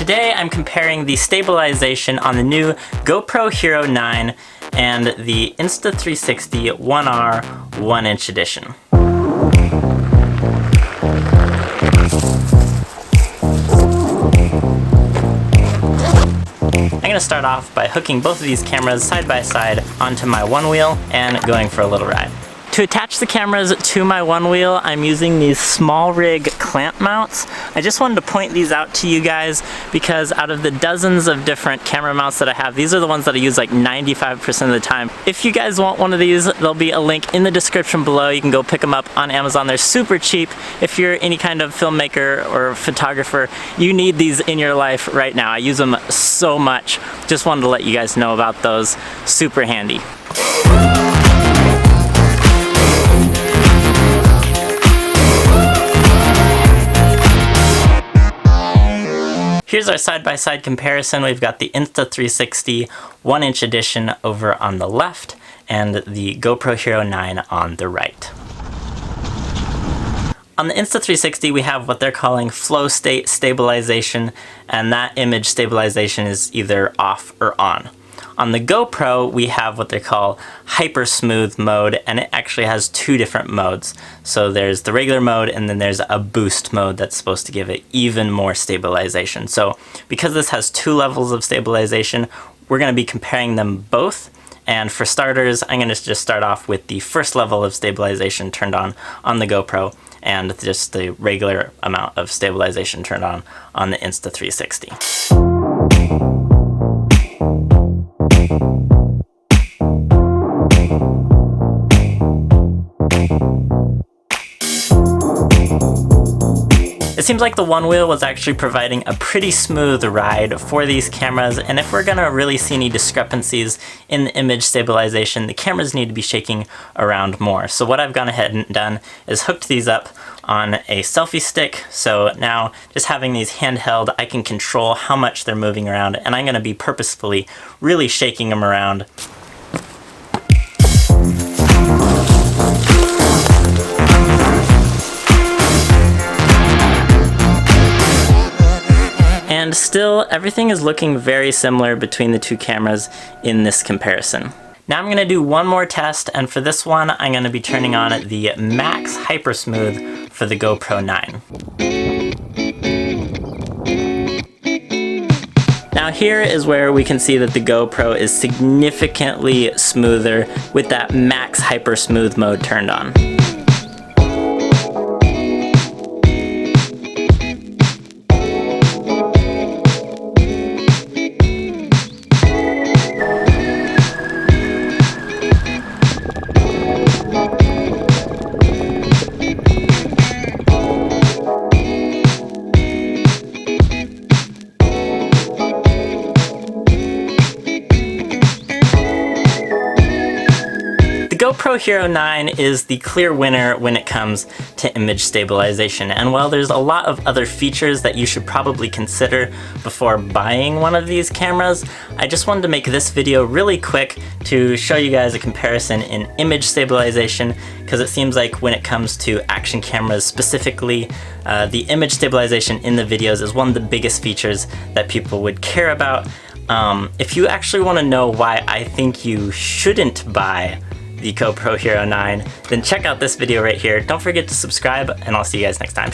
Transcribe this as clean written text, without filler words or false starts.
Today I'm comparing the stabilization on the new GoPro Hero 9 and the Insta360 1R 1" edition. I'm going to start off by hooking both of these cameras side by side onto my one wheel and going for a little ride. To attach the cameras to my one wheel, I'm using these small rig clamp mounts. I just wanted to point these out to you guys because out of the dozens of different camera mounts that I have, these are the ones that I use like 95% of the time. If you guys want one of these, there'll be a link in the description below. You can go pick them up on Amazon. They're super cheap. If you're any kind of filmmaker or photographer, you need these in your life right now. I use them so much. Just wanted to let you guys know about those. Super handy. Here's our side-by-side comparison. We've got the Insta360 1" edition over on the left and the GoPro Hero 9 on the right. On the Insta360 we have what they're calling flow state stabilization, and that image stabilization is either off or on. On the GoPro, we have what they call hyper smooth mode, and it actually has two different modes. So there's the regular mode, and then there's a boost mode that's supposed to give it even more stabilization. So because this has two levels of stabilization, we're going to be comparing them both. And for starters, I'm going to just start off with the first level of stabilization turned on the GoPro, and just the regular amount of stabilization turned on the Insta360. It seems like the one wheel was actually providing a pretty smooth ride for these cameras, and if we're gonna really see any discrepancies in the image stabilization, the cameras need to be shaking around more. So what I've gone ahead and done is hooked these up on a selfie stick, so now just having these handheld, I can control how much they're moving around, and I'm gonna be purposefully really shaking them around. And still, everything is looking very similar between the two cameras in this comparison. Now I'm going to do one more test, and for this one, I'm going to be turning on the Max Hyper Smooth for the GoPro 9. Now here is where we can see that the GoPro is significantly smoother with that Max Hyper Smooth mode turned on. The GoPro Hero 9 is the clear winner when it comes to image stabilization, and while there's a lot of other features that you should probably consider before buying one of these cameras, I just wanted to make this video really quick to show you guys a comparison in image stabilization, because it seems like when it comes to action cameras specifically, the image stabilization in the videos is one of the biggest features that people would care about. If you actually want to know why I think you shouldn't buy the GoPro Hero 9, then check out this video right here. Don't forget to subscribe, and I'll see you guys next time.